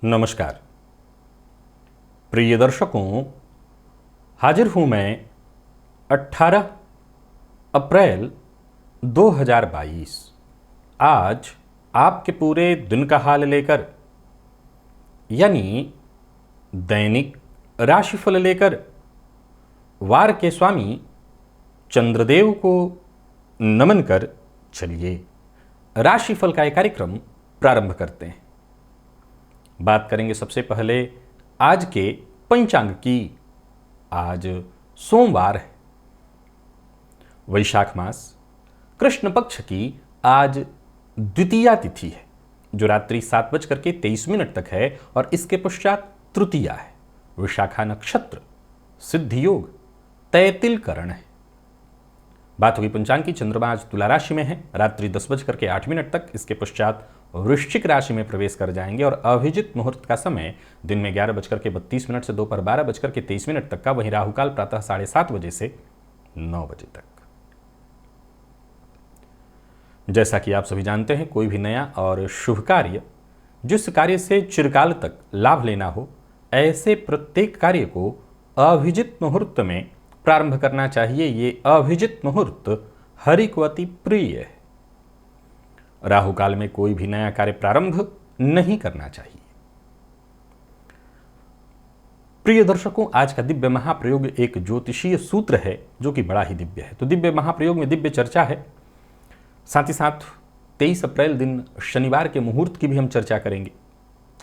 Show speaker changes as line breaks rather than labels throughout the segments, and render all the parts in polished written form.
नमस्कार प्रिय दर्शकों, हाजिर हूं मैं 18 अप्रैल 2022 आज आपके पूरे दिन का हाल लेकर, यानी दैनिक राशिफल लेकर वार के स्वामी चंद्रदेव को नमन कर चलिए राशिफल का एक कार्यक्रम प्रारंभ करते हैं। बात करेंगे सबसे पहले आज के पंचांग की। आज सोमवार है, वैशाख मास कृष्ण पक्ष की आज द्वितीया तिथि है जो रात्रि 7:23 तक है और इसके पश्चात तृतीया है। विशाखा नक्षत्र, सिद्धि योग, तैतिल करण है। बात होगी पंचांग की। चंद्रमा आज तुला राशि में है रात्रि 10:08 तक। इसके पश्चात वृश्चिक राशि में प्रवेश कर जाएंगे और अभिजित मुहूर्त का समय दिन में 11:32 से दोपहर 12:23 तक का। वहीं राहुकाल प्रातः 7:30 बजे से 9 बजे तक। जैसा कि आप सभी जानते हैं, कोई भी नया और शुभ कार्य, जिस कार्य से चिरकाल तक लाभ लेना हो, ऐसे प्रत्येक कार्य को अभिजित मुहूर्त में प्रारंभ करना चाहिए। ये अभिजित मुहूर्त हरि को अति प्रिय है। राहु काल में कोई भी नया कार्य प्रारंभ नहीं करना चाहिए। प्रिय दर्शकों, आज का दिव्य महाप्रयोग एक ज्योतिषीय सूत्र है जो कि बड़ा ही दिव्य है। तो दिव्य महाप्रयोग में दिव्य चर्चा है। साथ ही साथ 23 अप्रैल दिन शनिवार के मुहूर्त की भी हम चर्चा करेंगे,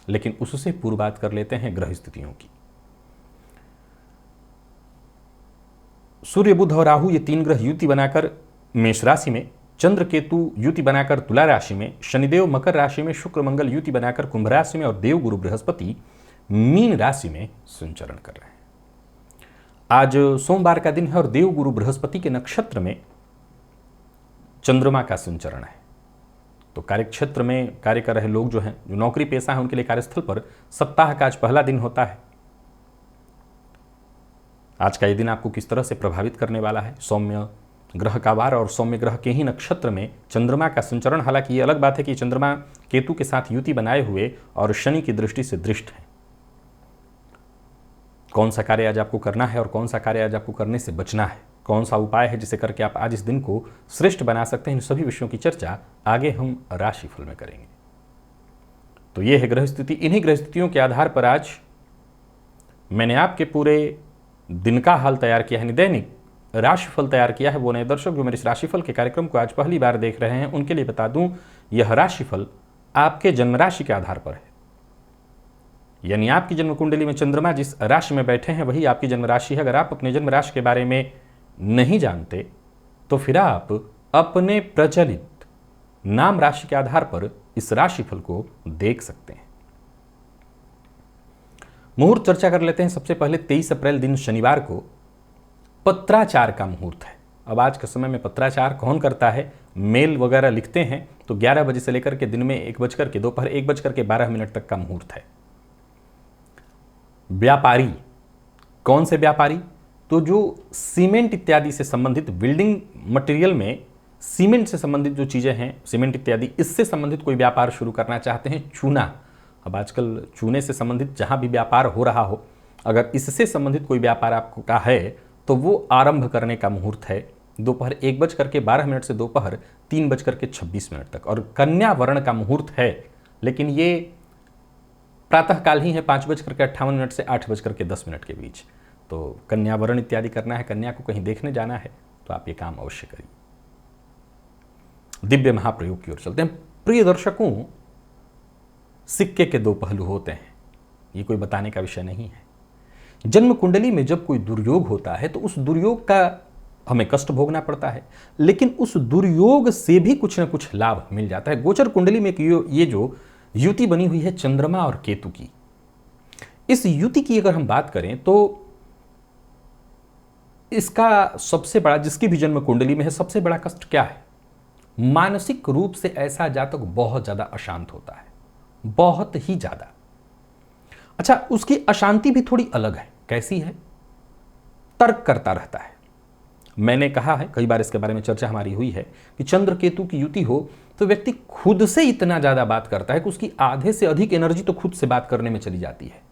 लेकिन उससे पूर्व बात कर लेते हैं ग्रह स्थितियों की। सूर्य, बुध और राहु ये तीन ग्रह युति बनाकर मेष राशि में, चंद्र केतु युति बनाकर तुला राशि में, शनिदेव मकर राशि में, शुक्र मंगल युति बनाकर कुंभ राशि में और देव गुरु बृहस्पति मीन राशि में संचरण कर रहे हैं। आज सोमवार का दिन है और देव गुरु बृहस्पति के नक्षत्र में चंद्रमा का संचरण है। तो कार्यक्षेत्र में कार्य कर रहे लोग जो हैं, जो नौकरी पेशा है, उनके लिए कार्यस्थल पर सप्ताह का आज पहला दिन होता है। आज का ये दिन आपको किस तरह से प्रभावित करने वाला है? सौम्य ग्रह का वार और सौम्य ग्रह के ही नक्षत्र में चंद्रमा का संचरण। हालांकि ये अलग बात है कि चंद्रमा केतु के साथ युति बनाए हुए और शनि की दृष्टि से दृष्ट है। कौन सा कार्य आज आपको करना है और कौन सा कार्य आज आपको करने से बचना है, कौन सा उपाय है जिसे करके आप आज इस दिन को श्रेष्ठ बना सकते हैं, इन सभी विषयों की चर्चा आगे हम राशिफल में करेंगे। तो ये है ग्रह स्थिति। इन्हीं ग्रह स्थितियों के आधार पर आज मैंने आपके पूरे दिन का हाल तैयार किया है, दैनिक राशिफल तैयार किया है। वो नए दर्शक जो मेरे इस राशिफल के कार्यक्रम को आज पहली बार देख रहे हैं, उनके लिए बता दूं, यह राशिफल आपके जन्म राशि के आधार पर है। यानी आपकी जन्म कुंडली में चंद्रमा जिस राशि में बैठे हैं वही आपकी जन्म राशि है। अगर आप अपने जन्म राशि के बारे में नहीं जानते तो फिर आप अपने प्रचलित नाम राशि के आधार पर इस राशिफल को देख सकते हैं। मुहूर्त चर्चा कर लेते हैं। सबसे पहले 23 अप्रैल दिन शनिवार को पत्राचार का मुहूर्त है। अब आज के समय में पत्राचार कौन करता है? मेल वगैरह लिखते हैं तो 11 बजे से लेकर के दिन में 1 दोपहर 1:12 तक का मुहूर्त है। व्यापारी, कौन से व्यापारी? तो जो सीमेंट इत्यादि से संबंधित, बिल्डिंग मटेरियल में सीमेंट से संबंधित जो चीजें हैं, सीमेंट इत्यादि, इससे संबंधित कोई व्यापार शुरू करना चाहते हैं। चूना, अब आजकल चूने से संबंधित जहां भी व्यापार हो रहा हो, अगर इससे संबंधित कोई व्यापार आपको का है तो वो आरंभ करने का मुहूर्त है दोपहर 1:12 से दोपहर 3:26 तक। और कन्या वर्ण का मुहूर्त है, लेकिन ये प्रातःकाल ही है 5:58 से 8:10 के बीच। तो कन्या वर्ण इत्यादि करना है, कन्या को कहीं देखने जाना है तो आप ये काम अवश्य करिए। दिव्य महाप्रयोग की ओर चलते हैं। प्रिय दर्शकों, सिक्के के दो पहलू होते हैं, ये कोई बताने का विषय नहीं है। जन्म कुंडली में जब कोई दुर्योग होता है तो उस दुर्योग का हमें कष्ट भोगना पड़ता है, लेकिन उस दुर्योग से भी कुछ ना कुछ लाभ मिल जाता है। गोचर कुंडली में ये जो युति बनी हुई है चंद्रमा और केतु की, इस युति की अगर हम बात करें तो इसका सबसे बड़ा, जिसकी भी जन्म कुंडली में है, सबसे बड़ा कष्ट क्या है? मानसिक रूप से ऐसा जातक बहुत ज्यादा अशांत होता है, बहुत ही ज्यादा। अच्छा, उसकी अशांति भी थोड़ी अलग है। कैसी है? तर्क करता रहता है, मैंने कहा है, कई बार इसके बारे में चर्चा हमारी हुई है कि चंद्र केतु की युति हो तो व्यक्ति खुद से इतना ज़्यादा बात करता है कि उसकी आधे से अधिक एनर्जी तो खुद से बात करने में चली जाती है।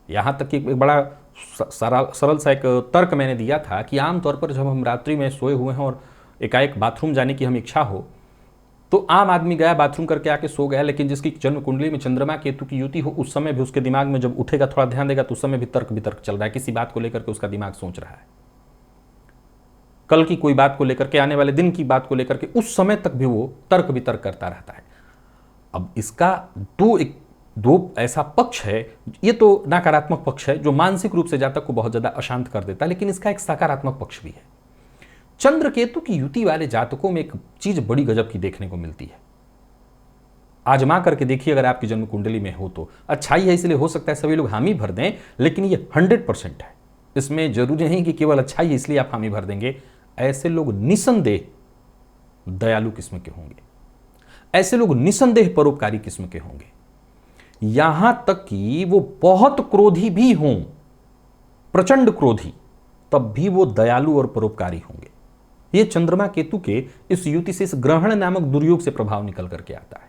यहाँ तक कि एक बड़ा सरल सा एक तर्क मैंने दिया था कि आमतौर पर जब हम रात्रि में सोए हुए हैं और एकाएक बाथरूम जाने की हम इच्छा हो, तो आम आदमी गया बाथरूम करके आके सो गया, लेकिन जिसकी जन्म कुंडली में चंद्रमा केतु की युति हो उस समय भी उसके दिमाग में जब उठेगा, थोड़ा ध्यान देगा, तो उस समय भी तर्क वितर्क चल रहा है, किसी बात को लेकर के उसका दिमाग सोच रहा है, कल की कोई बात को लेकर के, आने वाले दिन की बात को लेकर के, उस समय तक भी वो तर्क वितर्क करता रहता है। अब इसका दो ऐसा पक्ष है, ये तो नकारात्मक पक्ष है जो मानसिक रूप से जातक को बहुत ज्यादा अशांत कर देता है, लेकिन इसका एक सकारात्मक पक्ष भी है। चंद्र केतु की युति वाले जातकों में एक चीज बड़ी गजब की देखने को मिलती है। आजमा करके देखिए, अगर आपकी जन्म कुंडली में हो तो। अच्छाई है इसलिए हो सकता है सभी लोग हामी भर दें, लेकिन ये 100% है। इसमें जरूरी नहीं कि केवल अच्छाई है इसलिए आप हामी भर देंगे। ऐसे लोग निसंदेह दयालु किस्म के होंगे, ऐसे लोग निसंदेह परोपकारी किस्म के होंगे, यहां तक कि वो बहुत क्रोधी भी हों, प्रचंड क्रोधी, तब भी वो दयालु और परोपकारी होंगे। ये चंद्रमा केतु के इस युति से, इस ग्रहण नामक दुर्योग से प्रभाव निकल करके आता है।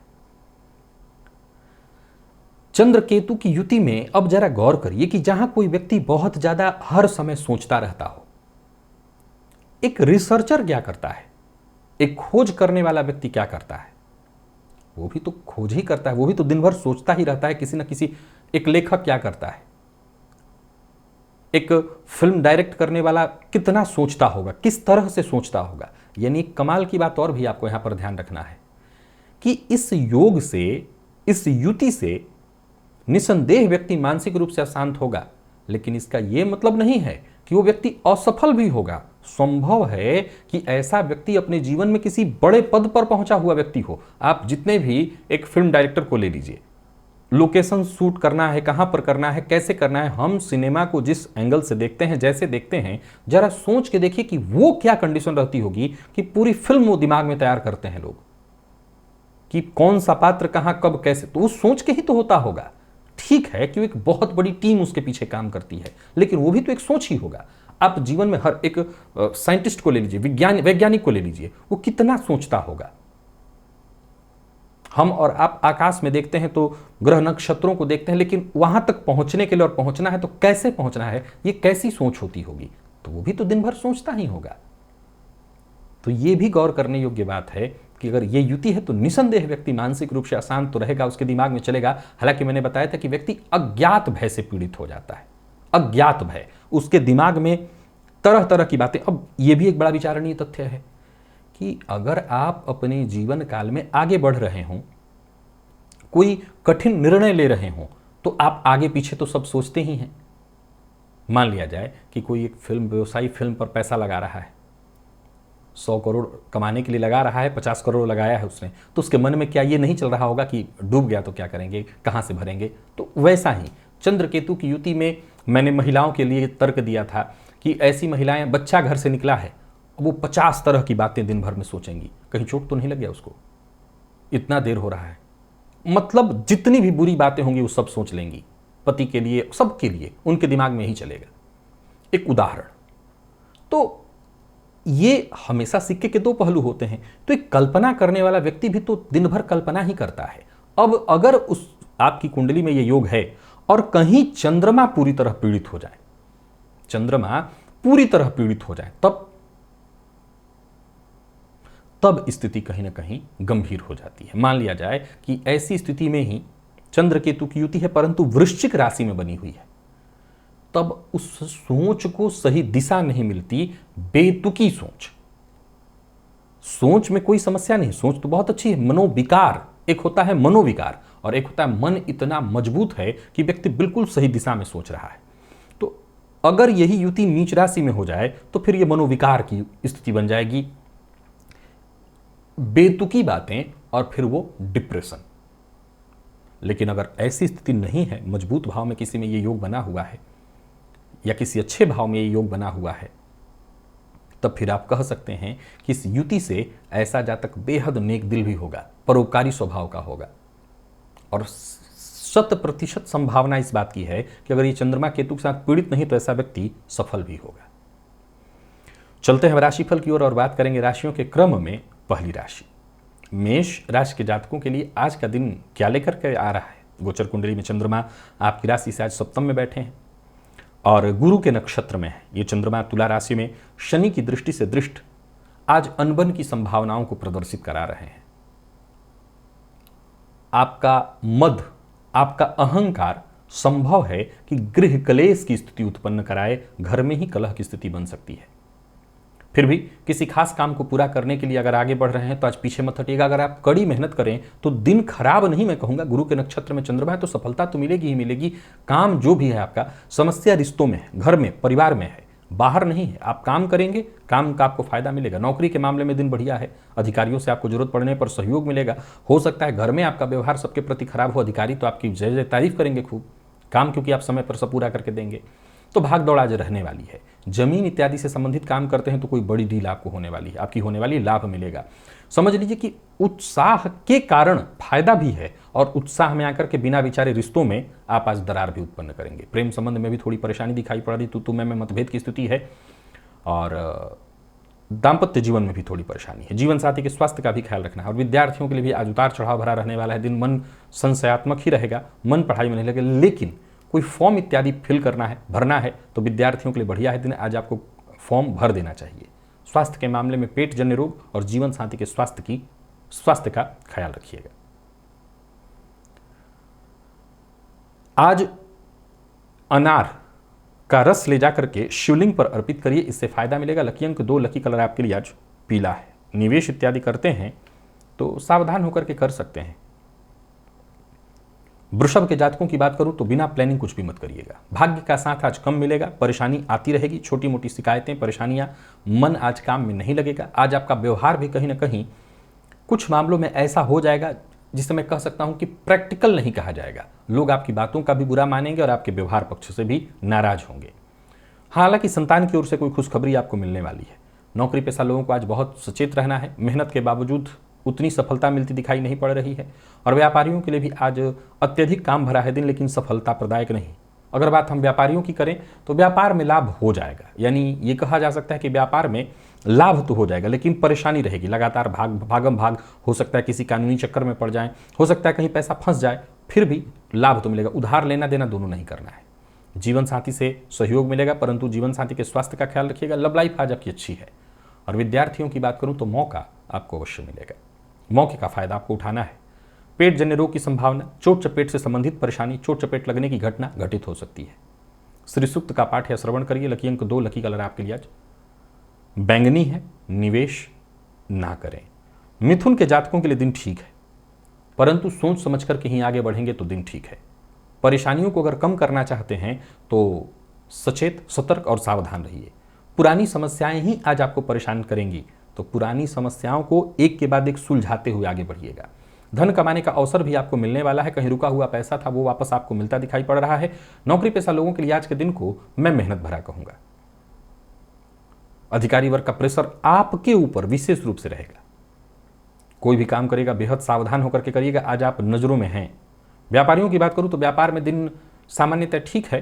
चंद्र केतु की युति में अब जरा गौर करिए कि जहां कोई व्यक्ति बहुत ज्यादा हर समय सोचता रहता हो, एक रिसर्चर क्या करता है, एक खोज करने वाला व्यक्ति क्या करता है, वो भी तो खोज ही करता है, वो भी तो दिन भर सोचता ही रहता है किसी ना किसी। एक लेखक क्या करता है, एक फिल्म डायरेक्ट करने वाला कितना सोचता होगा, किस तरह से सोचता होगा। यानी कमाल की बात और भी आपको यहां पर ध्यान रखना है कि इस योग से, इस युति से निसंदेह व्यक्ति मानसिक रूप से अशांत होगा, लेकिन इसका यह मतलब नहीं है कि वो व्यक्ति असफल भी होगा। संभव है कि ऐसा व्यक्ति अपने जीवन में किसी बड़े पद पर पहुंचा हुआ व्यक्ति हो। आप जितने भी एक फिल्म डायरेक्टर को ले लीजिए, लोकेशन शूट करना है, कहां पर करना है, कैसे करना है, हम सिनेमा को जिस एंगल से देखते हैं, जैसे देखते हैं, जरा सोच के देखिए कि वो क्या कंडीशन रहती होगी कि पूरी फिल्म वो दिमाग में तैयार करते हैं लोग कि कौन सा पात्र कहां कब कैसे, तो वो सोच के ही तो होता होगा। ठीक है कि एक बहुत बड़ी टीम उसके पीछे काम करती है, लेकिन वो भी तो एक सोच ही होगा। आप जीवन में हर एक साइंटिस्ट को ले लीजिए, वैज्ञानिक को ले लीजिए, वो कितना सोचता होगा। हम और आप आकाश में देखते हैं तो ग्रह नक्षत्रों को देखते हैं, लेकिन वहां तक पहुंचने के लिए, और पहुंचना है तो कैसे पहुंचना है, ये कैसी सोच होती होगी, तो वो भी तो दिन भर सोचता ही होगा। तो ये भी गौर करने योग्य बात है कि अगर ये युति है तो निसंदेह व्यक्ति मानसिक रूप से अशांत तो रहेगा, उसके दिमाग में चलेगा। हालांकि मैंने बताया था कि व्यक्ति अज्ञात भय से पीड़ित हो जाता है, अज्ञात भय, उसके दिमाग में तरह तरह की बातें। अब यह भी एक बड़ा विचारणीय तथ्य है कि अगर आप अपने जीवन काल में आगे बढ़ रहे हों, कोई कठिन निर्णय ले रहे हों, तो आप आगे पीछे तो सब सोचते ही हैं। मान लिया जाए कि कोई एक फिल्म व्यवसायी फिल्म पर पैसा लगा रहा है, 100 करोड़ कमाने के लिए लगा रहा है, 50 करोड़ लगाया है उसने, तो उसके मन में क्या ये नहीं चल रहा होगा कि डूब गया तो क्या करेंगे, कहां से भरेंगे। तो वैसा ही चंद्र केतु की युति में मैंने महिलाओं के लिए तर्क दिया था कि ऐसी महिलाएं, बच्चा घर से निकला है, वो 50 तरह की बातें दिन भर में सोचेंगी, कहीं चोट तो नहीं लग गया उसको, इतना देर हो रहा है, मतलब जितनी भी बुरी बातें होंगी वो सब सोच लेंगी, पति के लिए, सबके लिए, उनके दिमाग में ही चलेगा। एक उदाहरण। तो ये हमेशा सिक्के के दो पहलू होते हैं। तो एक कल्पना करने वाला व्यक्ति भी तो दिन भर कल्पना ही करता है। अब अगर उस आपकी कुंडली में ये योग है और कहीं चंद्रमा पूरी तरह पीड़ित हो जाए, चंद्रमा पूरी तरह पीड़ित हो जाए, तब स्थिति कहीं ना कहीं गंभीर हो जाती है। मान लिया जाए कि ऐसी स्थिति में ही चंद्र केतु की युति है, परंतु वृश्चिक राशि में बनी हुई है, तब उस सोच को सही दिशा नहीं मिलती, बेतुकी सोच में कोई समस्या नहीं, सोच तो बहुत अच्छी है। मनोविकार, एक होता है मनोविकार और एक होता है मन इतना मजबूत है कि व्यक्ति बिल्कुल सही दिशा में सोच रहा है। तो अगर यही युति नीच राशि में हो जाए तो फिर यह मनोविकार की स्थिति बन जाएगी, बेतुकी बातें, और फिर वो डिप्रेशन। लेकिन अगर ऐसी स्थिति नहीं है, मजबूत भाव में किसी में ये योग बना हुआ है या किसी अच्छे भाव में ये योग बना हुआ है, तब फिर आप कह सकते हैं कि इस युति से ऐसा जातक बेहद नेक दिल भी होगा, परोपकारी स्वभाव का होगा, और 100% संभावना इस बात की है कि अगर ये चंद्रमा केतु के साथ पीड़ित नहीं तो ऐसा व्यक्ति सफल भी होगा। चलते हैं राशिफल की ओर और बात करेंगे राशियों के क्रम में पहली राशि मेष राशि के जातकों के लिए आज का दिन क्या लेकर के आ रहा है। गोचर कुंडली में चंद्रमा आपकी राशि से आज सप्तम में बैठे हैं और गुरु के नक्षत्र में है। ये चंद्रमा तुला राशि में शनि की दृष्टि से दृष्ट आज अनबन की संभावनाओं को प्रदर्शित करा रहे हैं। आपका मद, आपका अहंकार संभव है कि गृह कलेश की स्थिति उत्पन्न कराए, घर में ही कलह की स्थिति बन सकती है। फिर भी किसी खास काम को पूरा करने के लिए अगर आगे बढ़ रहे हैं तो आज पीछे मत हटिएगा। अगर आप कड़ी मेहनत करें तो दिन खराब नहीं मैं कहूंगा। गुरु के नक्षत्र में चंद्रमा है तो सफलता तो मिलेगी ही मिलेगी। काम जो भी है आपका, समस्या रिश्तों में है, घर में, परिवार में है, बाहर नहीं है। आप काम करेंगे, काम का आपको फायदा मिलेगा। नौकरी के मामले में दिन बढ़िया है, अधिकारियों से आपको जरूरत पड़ने पर सहयोग मिलेगा। हो सकता है घर में आपका व्यवहार सबके प्रति खराब हो, अधिकारी तो आपकी जय जय तारीफ करेंगे खूब, काम क्योंकि आप समय पर सब पूरा करके देंगे। तो भाग दौड़ आज रहने वाली है। जमीन इत्यादि से संबंधित काम करते हैं तो कोई बड़ी डील आपको होने वाली है, आपकी होने वाली लाभ मिलेगा। समझ लीजिए कि उत्साह के कारण फायदा भी है और उत्साह में आकर के बिना विचारे रिश्तों में आप आज दरार भी उत्पन्न करेंगे। प्रेम संबंध में भी थोड़ी परेशानी दिखाई पड़ रही, तू मैं मतभेद की स्थिति है और दाम्पत्य जीवन में भी थोड़ी परेशानी है। जीवन साथी के स्वास्थ्य का भी ख्याल रखना है और विद्यार्थियों के लिए भी आज उतार चढ़ाव भरा रहने वाला है। दिन मन संशयात्मक ही रहेगा, मन पढ़ाई में नहीं लगेगा, लेकिन कोई फॉर्म इत्यादि फिल करना है, भरना है तो विद्यार्थियों के लिए बढ़िया है दिन। आज आपको फॉर्म भर देना चाहिए। स्वास्थ्य के मामले में पेट जन्य रोग और जीवन साथी के स्वास्थ्य का ख्याल रखिएगा। आज अनार का रस ले जाकर के शिवलिंग पर अर्पित करिए, इससे फायदा मिलेगा। लकी अंक 2, लकी कलर आपके लिए आज पीला है। निवेश इत्यादि करते हैं तो सावधान होकर के कर सकते हैं। वृषभ के जातकों की बात करूं तो बिना प्लानिंग कुछ भी मत करिएगा। भाग्य का साथ आज कम मिलेगा, परेशानी आती रहेगी, छोटी मोटी शिकायतें, परेशानियां, मन आज काम में नहीं लगेगा। आज आपका व्यवहार भी कहीं ना कहीं कुछ मामलों में ऐसा हो जाएगा जिसे मैं कह सकता हूं कि प्रैक्टिकल नहीं कहा जाएगा। लोग आपकी बातों का भी बुरा मानेंगे और आपके व्यवहार पक्ष से भी नाराज होंगे। हालांकि संतान की ओर से कोई खुशखबरी आपको मिलने वाली है। नौकरी पेशा लोगों को आज बहुत सचेत रहना है। मेहनत के बावजूद उतनी सफलता मिलती दिखाई नहीं पड़ रही है और व्यापारियों के लिए भी आज अत्यधिक काम भरा है दिन, लेकिन सफलता प्रदायक नहीं। अगर बात हम व्यापारियों की करें तो व्यापार में लाभ हो जाएगा, यानी ये कहा जा सकता है कि व्यापार में लाभ तो हो जाएगा लेकिन परेशानी रहेगी। लगातार भागम भाग हो सकता है, किसी कानूनी चक्कर में पड़ जाए, हो सकता है कहीं पैसा फंस जाए, फिर भी लाभ तो मिलेगा। उधार लेना देना दोनों नहीं करना है। जीवन साथी से सहयोग मिलेगा, परंतु जीवन साथी के स्वास्थ्य का ख्याल रखिएगा। लव लाइफ आज आपकी अच्छी है और विद्यार्थियों की बात करूं तो मौका आपको अवश्य मिलेगा। मौके का फायदा आपको उठाना है। पेट जन्य रोग की संभावना, चोट चपेट से संबंधित परेशानी, चोट चपेट लगने की घटना घटित हो सकती है। श्री सूक्त का पाठ या श्रवण करिए। लकी अंक 2, लकी कलर आपके लिए आज बैंगनी है। निवेश ना करें। मिथुन के जातकों के लिए दिन ठीक है, परंतु सोच समझ कर कहीं आगे बढ़ेंगे तो दिन ठीक है। परेशानियों को अगर कम करना चाहते हैं तो सचेत, सतर्क और सावधान रहिए। पुरानी समस्याएं ही आज आपको परेशान करेंगी, तो पुरानी समस्याओं को एक के बाद एक सुलझाते हुए आगे बढ़िएगा। धन कमाने का अवसर भी आपको मिलने वाला है। कहीं रुका हुआ पैसा था वो वापस आपको मिलता दिखाई पड़ रहा है। नौकरी पेशा लोगों के लिए आज के दिन को मैं मेहनत भरा कहूंगा। अधिकारी वर्ग का प्रेशर आपके ऊपर विशेष रूप से रहेगा। कोई भी काम करेगा बेहद सावधान होकर के करिएगा। आज आप नजरों में हैं। व्यापारियों की बात करूं तो व्यापार में दिन सामान्यतः ठीक है,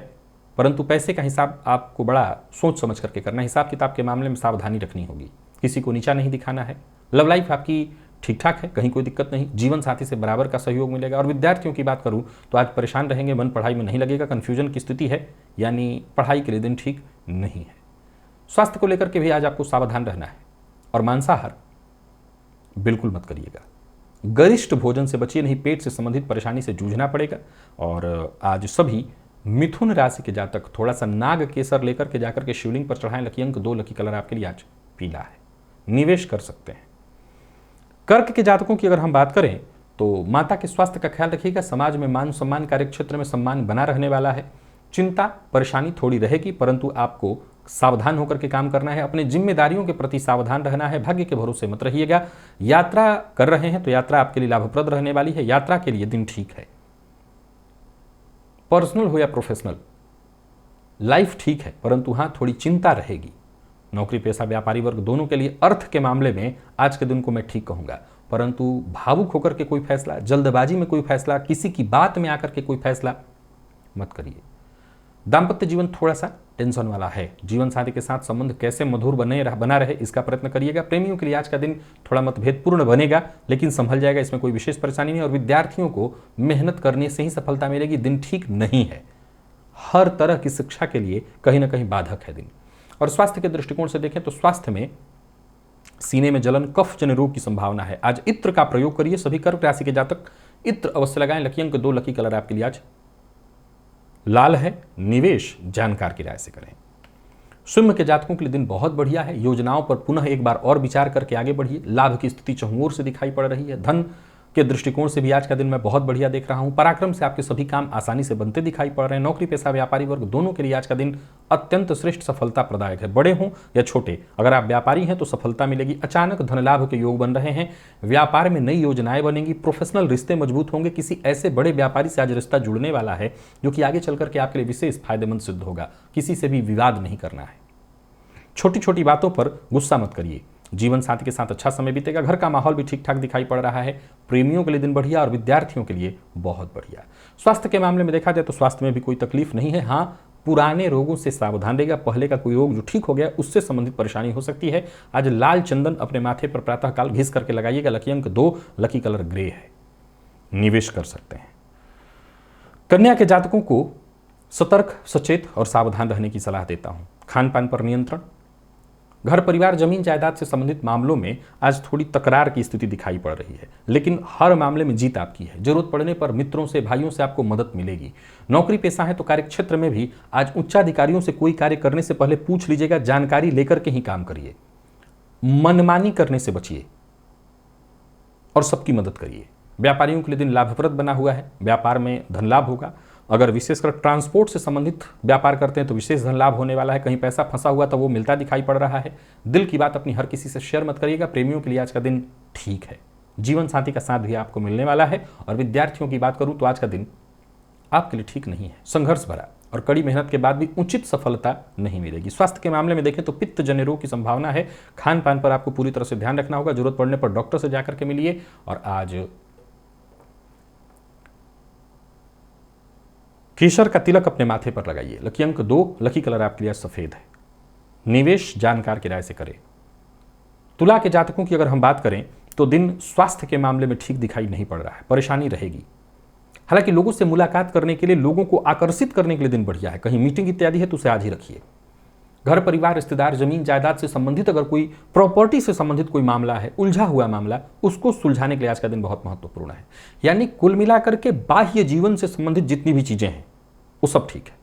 परंतु पैसे का हिसाब आपको बड़ा सोच समझ करके करना है। हिसाब किताब के मामले में सावधानी रखनी होगी। किसी को नीचा नहीं दिखाना है। लव लाइफ आपकी ठीक ठाक है, कहीं कोई दिक्कत नहीं। जीवन साथी से बराबर का सहयोग मिलेगा। और विद्यार्थियों की बात करूं तो आज परेशान रहेंगे, मन पढ़ाई में नहीं लगेगा, कन्फ्यूजन की स्थिति है, यानी पढ़ाई के लिए दिन ठीक नहीं है। स्वास्थ्य को लेकर के भी आज आपको सावधान रहना है और मांसाहार बिल्कुल मत करिएगा। गरिष्ठ भोजन से बचिए, नहीं पेट से संबंधित परेशानी से जूझना पड़ेगा। और आज सभी मिथुन राशि के जातक थोड़ा सा नाग केसर लेकर के जाकर के शिवलिंग पर चढ़ाएं। लकी अंक 2, लकी कलर आपके लिए आज पीला है। निवेश कर सकते हैं। कर्क के जातकों की अगर हम बात करें तो माता के स्वास्थ्य का ख्याल रखिएगा। समाज में मान सम्मान, कार्य क्षेत्र में सम्मान बना रहने वाला है। चिंता परेशानी थोड़ी रहेगी, परंतु आपको सावधान होकर के काम करना है। अपने जिम्मेदारियों के प्रति सावधान रहना है। भाग्य के भरोसे मत रहिएगा। यात्रा कर रहे हैं तो यात्रा आपके लिए लाभप्रद रहने वाली है। यात्रा के लिए दिन ठीक है। पर्सनल हो या प्रोफेशनल, लाइफ ठीक है, परंतु हां थोड़ी चिंता रहेगी। नौकरी पेशा व्यापारी वर्ग दोनों के लिए अर्थ के मामले में आज के दिन को मैं ठीक कहूंगा, परंतु भावुक होकर के कोई फैसला, जल्दबाजी में कोई फैसला, किसी की बात में आकर के कोई फैसला मत करिए। दाम्पत्य जीवन थोड़ा सा टेंशन वाला है। जीवन साथी के साथ संबंध कैसे मधुर बना रहे इसका प्रयत्न करिएगा। प्रेमियों के लिए आज का दिन थोड़ा मतभेदपूर्ण बनेगा, लेकिन संभल जाएगा, इसमें कोई विशेष परेशानी नहीं। और विद्यार्थियों को मेहनत करने से ही सफलता मिलेगी। दिन ठीक नहीं है, हर तरह की शिक्षा के लिए कहीं ना कहीं बाधक है दिन। और स्वास्थ्य के दृष्टिकोण से देखें तो स्वास्थ्य में सीने में जलन, कफ जन्य रोग की संभावना है। आज इत्र का प्रयोग करिए। सभी कर्क राशि के जातक इत्र अवश्य लगाएं। लकी अंक 2, लकी कलर आपके लिए आज लाल है। निवेश जानकार की राय से करें। सिंह के जातकों के लिए दिन बहुत बढ़िया है। योजनाओं पर पुनः एक बार और विचार करके आगे बढ़िए। लाभ की स्थिति चहुओर से दिखाई पड़ रही है। धन के दृष्टिकोण से भी आज का दिन मैं बहुत बढ़िया देख रहा हूं। पराक्रम से आपके सभी काम आसानी से बनते दिखाई पड़ रहे हैं। नौकरी पेशा व्यापारी वर्ग दोनों के लिए आज का दिन अत्यंत श्रेष्ठ सफलता प्रदायक है। बड़े हों या छोटे, अगर आप व्यापारी हैं तो सफलता मिलेगी। अचानक धन लाभ के योग बन रहे हैं। व्यापार में नई योजनाएं बनेंगी। प्रोफेशनल रिश्ते मजबूत होंगे। किसी ऐसे बड़े व्यापारी से आज रिश्ता जुड़ने वाला है जो कि आगे चल करके आपके लिए विशेष फायदेमंद सिद्ध होगा। किसी से भी विवाद नहीं करना है। छोटी छोटी बातों पर गुस्सा मत करिए। जीवन साथी के साथ अच्छा समय बीतेगा। घर का माहौल भी ठीक ठाक दिखाई पड़ रहा है। प्रेमियों के लिए दिन बढ़िया और विद्यार्थियों के लिए बहुत बढ़िया। स्वास्थ्य के मामले में देखा जाए तो स्वास्थ्य में भी कोई तकलीफ नहीं है। हाँ, पुराने रोगों से सावधान रहेगा। पहले का कोई रोग जो ठीक हो गया उससे संबंधित परेशानी हो सकती है। आज लाल चंदन अपने माथे पर प्रातःकाल घिस करके लगाइएगा। लकी अंक 2, लकी कलर ग्रे है। निवेश कर सकते हैं। कन्या के जातकों को सतर्क, सचेत और सावधान रहने की सलाह देता हूं। खान पान पर नियंत्रण। घर परिवार, जमीन जायदाद से संबंधित मामलों में आज थोड़ी तकरार की स्थिति दिखाई पड़ रही है, लेकिन हर मामले में जीत आपकी है। जरूरत पड़ने पर मित्रों से, भाइयों से आपको मदद मिलेगी। नौकरी पेशा है तो कार्य क्षेत्र में भी आज उच्चाधिकारियों से कोई कार्य करने से पहले पूछ लीजिएगा। जानकारी लेकर के ही काम करिए। मनमानी करने से बचिए और सबकी मदद करिए। व्यापारियों के लिए दिन लाभप्रद बना हुआ है। व्यापार में धन लाभ होगा। अगर विशेषकर ट्रांसपोर्ट से संबंधित व्यापार करते हैं तो विशेष धन लाभ होने वाला है। कहीं पैसा फंसा हुआ तो वो मिलता दिखाई पड़ रहा है। दिल की बात अपनी हर किसी से शेयर मत करिएगा। प्रेमियों के लिए आज का दिन ठीक है। जीवन साथी का साथ भी आपको मिलने वाला है। और विद्यार्थियों की बात करूं तो आज का दिन आपके लिए ठीक नहीं है। संघर्ष भरा और कड़ी मेहनत के बाद भी उचित सफलता नहीं मिलेगी। स्वास्थ्य के मामले में देखें तो पित्त जन्य रोग की संभावना है। खान पान पर आपको पूरी तरह से ध्यान रखना होगा। जरूरत पड़ने पर डॉक्टर से जाकर के मिलिए। और आज केसर का तिलक अपने माथे पर लगाइए। लकी अंक 2, लकी कलर आपके लिए सफेद है। निवेश जानकार की राय से करें। तुला के जातकों की अगर हम बात करें तो दिन स्वास्थ्य के मामले में ठीक दिखाई नहीं पड़ रहा है। परेशानी रहेगी। हालांकि लोगों से मुलाकात करने के लिए, लोगों को आकर्षित करने के लिए दिन बढ़िया है। कहीं मीटिंग इत्यादि है तो उसे आज ही रखिए। घर परिवार, रिश्तेदार, जमीन जायदाद से संबंधित अगर कोई प्रॉपर्टी से संबंधित कोई मामला है, उलझा हुआ मामला, उसको सुलझाने के लिए आज का दिन बहुत महत्वपूर्ण है। यानी कुल मिलाकर के बाह्य जीवन से संबंधित जितनी भी चीजें हैं वो सब ठीक है।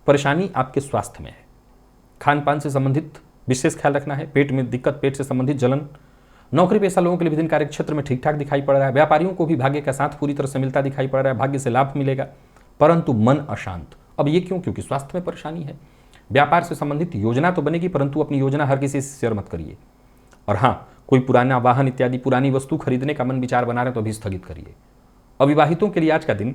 परेशानी आपके स्वास्थ्य में है। खान पान से संबंधित विशेष ख्याल रखना है। पेट में दिक्कत, पेट से संबंधित जलन। नौकरी पेशा लोगों के लिए विभिन्न कार्य क्षेत्र में ठीक ठाक दिखाई पड़ रहा है। व्यापारियों को भी भाग्य का साथ पूरी तरह से मिलता दिखाई पड़ रहा है। भाग्य से लाभ मिलेगा, परंतु मन अशांत। अब ये क्यों? क्योंकि स्वास्थ्य में परेशानी है। व्यापार से संबंधित योजना तो बनेगी, परंतु अपनी योजना हर किसी से शेयर मत करिए। और हाँ, कोई पुराना वाहन इत्यादि, पुरानी वस्तु खरीदने का मन विचार बना रहे तो अभी स्थगित करिए। अविवाहितों के लिए आज का दिन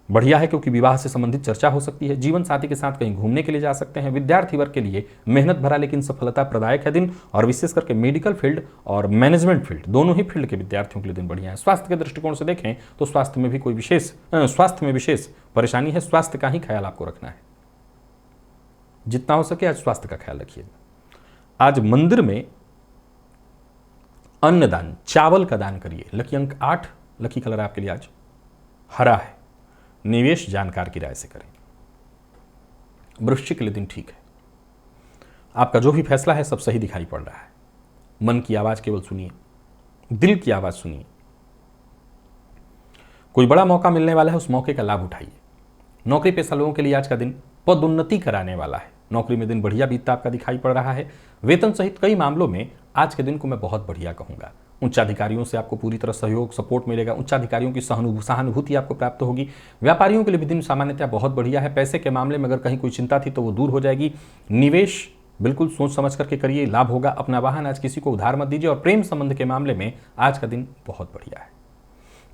बढ़िया है क्योंकि विवाह से संबंधित चर्चा हो सकती है। जीवन साथी के साथ कहीं घूमने के लिए जा सकते हैं। विद्यार्थी वर्ग के लिए मेहनत भरा लेकिन सफलता प्रदायक है दिन। और विशेष करके मेडिकल फील्ड और मैनेजमेंट फील्ड, दोनों ही फील्ड के विद्यार्थियों के लिए दिन बढ़िया है। स्वास्थ्य के दृष्टिकोण से देखें तो स्वास्थ्य में भी कोई विशेष परेशानी है। स्वास्थ्य का ही ख्याल आपको रखना है। जितना हो सके आज स्वास्थ्य का ख्याल रखिएगा। आज मंदिर में अन्नदान, चावल का दान करिए। लकी अंक 8, लकी कलर आपके लिए आज हरा है। निवेश जानकार की राय से करें। वृश्चिक के लिए दिन ठीक है। आपका जो भी फैसला है सब सही दिखाई पड़ रहा है। मन की आवाज केवल सुनिए, दिल की आवाज सुनिए। कोई बड़ा मौका मिलने वाला है, उस मौके का लाभ उठाइए। नौकरी पेशा लोगों के लिए आज का दिन पदोन्नति कराने वाला है। नौकरी में दिन बढ़िया बीतता आपका दिखाई पड़ रहा है। वेतन सहित कई मामलों में आज के दिन को मैं बहुत बढ़िया कहूंगा। उच्चाधिकारियों से आपको पूरी तरह सहयोग, सपोर्ट मिलेगा। उच्चाधिकारियों की सहानुभूति आपको प्राप्त होगी। व्यापारियों के लिए भी दिन सामान्यतः बहुत बढ़िया है। पैसे के मामले में अगर कहीं कोई चिंता थी तो वो दूर हो जाएगी। निवेश बिल्कुल सोच समझ करके करिए, लाभ होगा। अपना वाहन आज किसी को उधार मत दीजिए। और प्रेम संबंध के मामले में आज का दिन बहुत बढ़िया है।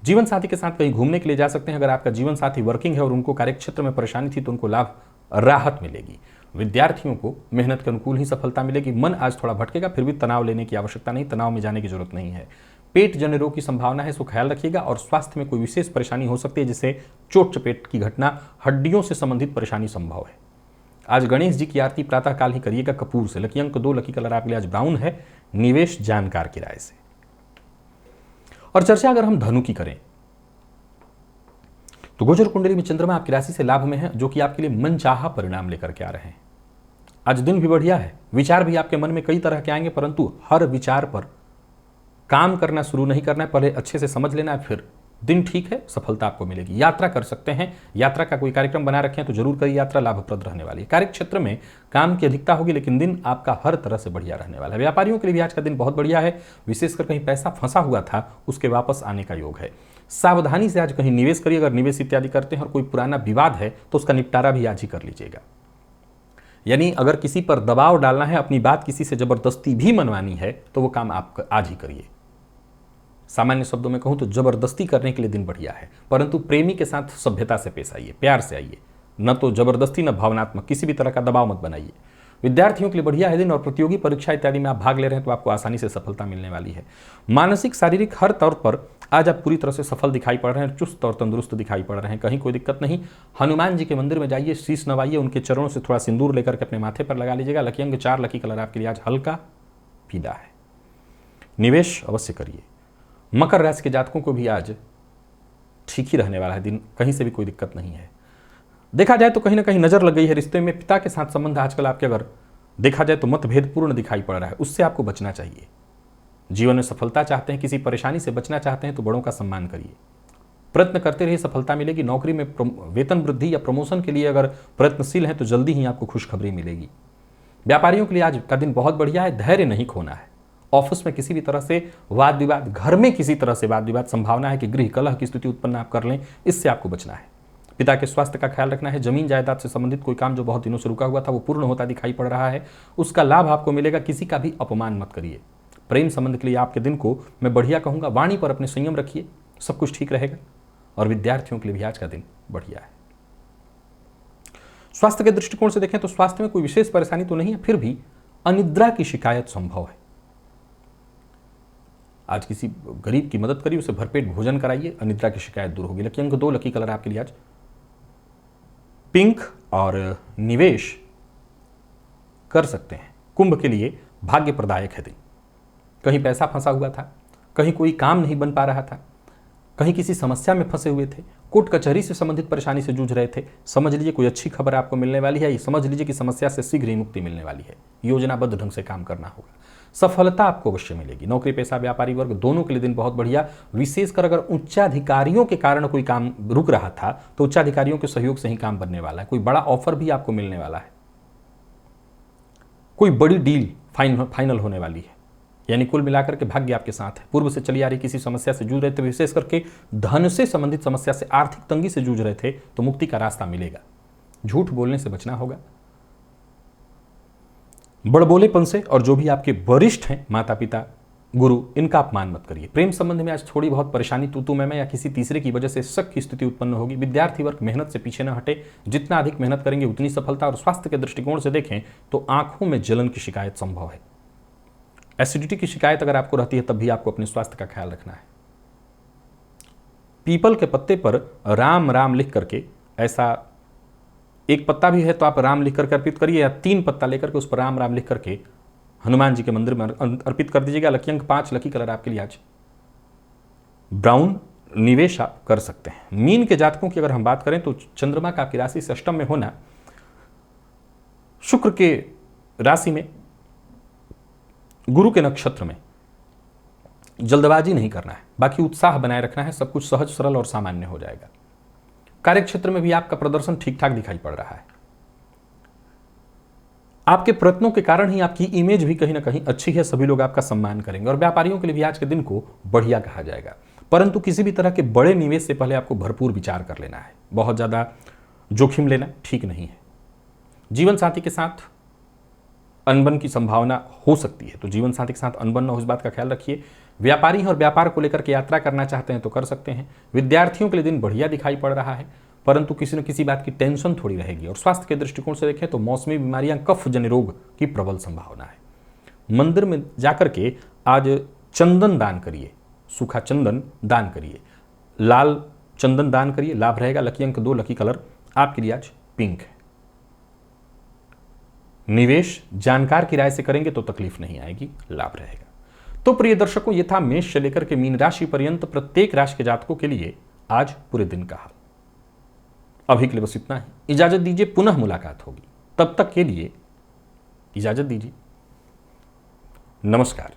जीवन साथी के साथ कहीं घूमने के लिए जा सकते हैं। अगर आपका जीवन साथी वर्किंग है और उनको कार्यक्षेत्र में परेशानी थी तो उनको लाभ, राहत मिलेगी। विद्यार्थियों को मेहनत के अनुकूल ही सफलता मिलेगी। मन आज थोड़ा भटकेगा, फिर भी तनाव लेने की आवश्यकता नहीं, तनाव में जाने की जरूरत नहीं है। पेट जन्य रोग की संभावना है, इसको ख्याल रखिएगा। और स्वास्थ्य में कोई विशेष परेशानी हो सकती है, जिससे चोट चपेट की घटना, हड्डियों से संबंधित परेशानी संभव है। आज गणेश जी की आरती प्रातःकाल ही करिएगा कपूर से। लकी अंक 2, लकी कलर आपके लिए आज ब्राउन है, निवेश जानकार की राय से। और चर्चा अगर हम धनु की करें तो गोचर कुंडली में चंद्रमा आपकी राशि से लाभ में है, जो कि आपके लिए मनचाहा परिणाम लेकर के आ रहे हैं। आज दिन भी बढ़िया है, विचार भी आपके मन में कई तरह के आएंगे, परंतु हर विचार पर काम करना शुरू नहीं करना है, पहले अच्छे से समझ लेना है, फिर दिन ठीक है, सफलता आपको मिलेगी। यात्रा कर सकते हैं, यात्रा का कोई कार्यक्रम बना रखे हैं तो जरूर करिए, यात्रा लाभप्रद रहने वाली है। कार्य क्षेत्र में काम की अधिकता होगी, लेकिन दिन आपका हर तरह से बढ़िया रहने वाला है। व्यापारियों के लिए भी आज का दिन बहुत बढ़िया है, विशेषकर कहीं पैसा फंसा हुआ था उसके वापस आने का योग है। सावधानी से आज कहीं निवेश करिए, अगर निवेश इत्यादि करते हैं और कोई पुराना विवाद है तो उसका निपटारा भी आज ही कर लीजिएगा। यानी अगर किसी पर दबाव डालना है, अपनी बात किसी से जबरदस्ती भी मनवानी है तो वो काम आप आज ही करिए। सामान्य शब्दों में कहूं तो जबरदस्ती करने के लिए दिन बढ़िया है, परंतु प्रेमी के साथ सभ्यता से पेश आइए, प्यार से आइए, न तो जबरदस्ती न भावनात्मक, किसी भी तरह का दबाव मत बनाइए। विद्यार्थियों के लिए बढ़िया है दिन, और प्रतियोगी परीक्षा इत्यादि में आप भाग ले रहे हैं तो आपको आसानी से सफलता मिलने वाली है। मानसिक शारीरिक हर तौर पर आज आप पूरी तरह से सफल दिखाई पड़ रहे हैं, चुस्त और तंदुरुस्त दिखाई पड़ रहे हैं, कहीं कोई दिक्कत नहीं। हनुमान जी के मंदिर में जाइए, शीश नवाइए, उनके चरणों से थोड़ा सिंदूर लेकर के अपने माथे पर लगा लीजिएगा। लकी अंक 4, लकी कलर आपके लिए आज हल्का पीला है। निवेश अवश्य करिए। मकर राशि के जातकों को भी आज ठीक ही रहने वाला है दिन, कहीं से भी कोई दिक्कत नहीं है। देखा जाए तो कहीं ना कहीं नजर लग गई है रिश्ते में, पिता के साथ संबंध आजकल आपके अगर देखा जाए तो मतभेदपूर्ण दिखाई पड़ रहा है, उससे आपको बचना चाहिए। जीवन में सफलता चाहते हैं, किसी परेशानी से बचना चाहते हैं तो बड़ों का सम्मान करिए, प्रयत्न करते रहिए, सफलता मिलेगी। नौकरी में वेतन वृद्धि या प्रमोशन के लिए अगर प्रयत्नशील हैं तो जल्दी ही आपको खुशखबरी मिलेगी। व्यापारियों के लिए आज का दिन बहुत बढ़िया है, धैर्य नहीं खोना है। ऑफिस में किसी भी तरह से वाद विवाद, घर में किसी तरह से वाद विवाद, संभावना है कि गृह कलह की स्थिति उत्पन्न आप कर लें, इससे आपको बचना है। पिता के स्वास्थ्य का ख्याल रखना है। जमीन जायदाद से संबंधित कोई काम जो बहुत दिनों से रुका हुआ था वो पूर्ण होता दिखाई पड़ रहा है, उसका लाभ आपको मिलेगा। किसी का भी अपमान मत करिए। प्रेम संबंध के लिए आपके दिन को मैं बढ़िया कहूंगा, वाणी पर अपने संयम रखिए, सब कुछ ठीक रहेगा। और विद्यार्थियों के लिए भी आज का दिन बढ़िया है। स्वास्थ्य के दृष्टिकोण से देखें तो स्वास्थ्य में कोई विशेष परेशानी तो नहीं है, फिर भी अनिद्रा की शिकायत संभव है। आज किसी गरीब की मदद करिए, उसे भरपेट भोजन कराइए, अनिद्रा की शिकायत दूर होगी। लकी अंक 2, लकी कलर आपके लिए आज पिंक और निवेश कर सकते हैं। कुंभ के लिए भाग्य प्रदायक है दिन। कहीं पैसा फंसा हुआ था, कहीं कोई काम नहीं बन पा रहा था, कहीं किसी समस्या में फंसे हुए थे, कोर्ट कचहरी से संबंधित परेशानी से जूझ रहे थे, समझ लीजिए कोई अच्छी खबर आपको मिलने वाली है। ये समझ लीजिए कि समस्या से शीघ्र ही मुक्ति मिलने वाली है। योजनाबद्ध ढंग से काम करना होगा, सफलता आपको अवश्य मिलेगी। नौकरी पेशा व्यापारी वर्ग दोनों के लिए दिन बहुत बढ़िया। विशेषकर अगर उच्चाधिकारियों के कारण कोई काम रुक रहा था तो उच्चाधिकारियों के सहयोग से ही काम बनने वाला है। कोई बड़ा ऑफर भी आपको मिलने वाला है, कोई बड़ी डील फाइनल होने वाली है। यानी कुल मिलाकर के भाग्य आपके साथ है। पूर्व से चली आ रही किसी समस्या से जूझ रहे थे, विशेष करके धन से संबंधित समस्या से, आर्थिक तंगी से जूझ रहे थे, तो मुक्ति का रास्ता मिलेगा। झूठ बोलने से बचना होगा, बड़बोलेपन से, और जो भी आपके वरिष्ठ हैं, माता पिता, गुरु, इनका अपमान मत करिए। प्रेम संबंध में आज थोड़ी बहुत परेशानी तू मैं या किसी तीसरे की वजह से शक की स्थिति उत्पन्न होगी। विद्यार्थी वर्ग मेहनत से पीछे न हटे, जितना अधिक मेहनत करेंगे उतनी सफलता। और स्वास्थ्य के दृष्टिकोण से देखें तो आंखों में जलन की शिकायत संभव है। एसिडिटी की शिकायत अगर आपको रहती है तब भी आपको अपने स्वास्थ्य का ख्याल रखना है। पीपल के पत्ते पर राम राम लिख करके, ऐसा एक पत्ता भी है तो आप राम लिख करके अर्पित करिए, या 3 पत्ता लेकर के उस पर राम राम लिख करके हनुमान जी के मंदिर में अर्पित कर दीजिएगा। लकी अंक 5, लकी कलर आपके लिए आज ब्राउन, निवेश आप कर सकते हैं। मीन के जातकों की अगर हम बात करें तो चंद्रमा का आपकी राशि से अष्टम में होना, शुक्र के राशि में, गुरु के नक्षत्र में, जल्दबाजी नहीं करना है, बाकी उत्साह बनाए रखना है। सब कुछ सहज सरल और सामान्य हो जाएगा। कार्यक्षेत्र में भी आपका प्रदर्शन ठीक ठाक दिखाई पड़ रहा है। आपके प्रयत्नों के कारण ही आपकी इमेज भी कहीं ना कहीं अच्छी है, सभी लोग आपका सम्मान करेंगे। और व्यापारियों के लिए भी आज के दिन को बढ़िया कहा जाएगा, परंतु किसी भी तरह के बड़े निवेश से पहले आपको भरपूर विचार कर लेना है। बहुत ज्यादा जोखिम लेना ठीक नहीं है। जीवन साथी के साथ अनबन की संभावना हो सकती है, तो जीवन साथी के साथ अनबन न हो, इस बात का ख्याल रखिए। व्यापारी हैं और व्यापार को लेकर के यात्रा करना चाहते हैं तो कर सकते हैं। विद्यार्थियों के लिए दिन बढ़िया दिखाई पड़ रहा है, परंतु किसी न किसी बात की टेंशन थोड़ी रहेगी। और स्वास्थ्य के दृष्टिकोण से देखें तो मौसमी बीमारियां, कफ जन्य रोग की प्रबल संभावना है। मंदिर में जाकर के आज चंदन दान करिए, सूखा चंदन दान करिए, लाल चंदन दान करिए, लाभ रहेगा। लकी अंक 2, लकी कलर आपके लिए आज पिंक है। निवेश जानकार की राय से करेंगे तो तकलीफ नहीं आएगी, लाभ रहेगा। तो प्रिय दर्शकों, ये था मेष से लेकर के मीन राशि पर्यंत प्रत्येक राशि के जातकों के लिए आज पूरे दिन का हाल। अभी के लिए बस इतना ही। इजाजत दीजिए, पुनः मुलाकात होगी। तब तक के लिए इजाजत दीजिए। नमस्कार।